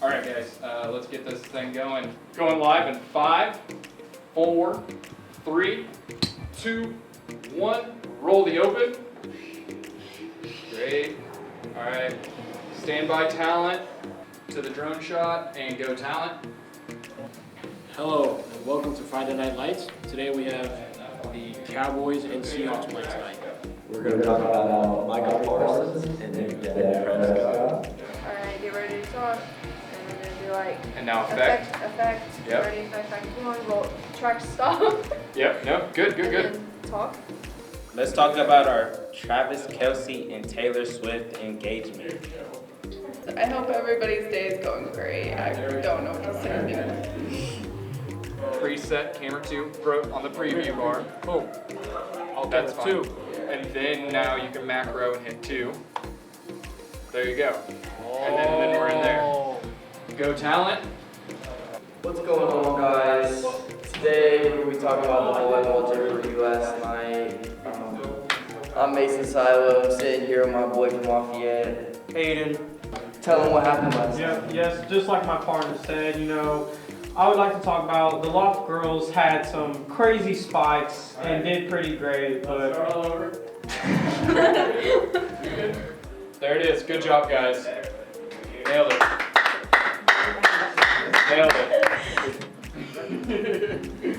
All right, guys, let's get this thing going. Going live in 5, 4, 3, 2, 1. Roll the open. Great. All right. Standby talent to the drone shot and go talent. Hello, and welcome to Friday Night Lights. Today we have the Cowboys and Seahawks play tonight. We're going to talk about Michael Parsons and then Prescott. Alright, get ready to talk. And we're going to do like... And now effect. Effect. Yep. Ready, effect, one, roll, track, stop. Yep, no, good. And then talk. Let's talk about our Travis Kelce and Taylor Swift engagement. I hope everybody's day is going great. I don't know what to say. Preset camera 2 on the preview bar. Boom. Okay, That's with fine. 2. And then now you can macro and hit 2. There you go. And then we're in there. Go talent. What's going on, guys? Today we're going to be talking about the volleyball Jeopardy last night. I'm Mason Silo, sitting here with my boy from Lafayette. Hayden. Tell him what happened last night. Yes, just like my partner said, I would like to talk about the Loft girls had some crazy spikes and did pretty great, but Start all over. There it is. Good job, guys. Nailed it. Nailed it.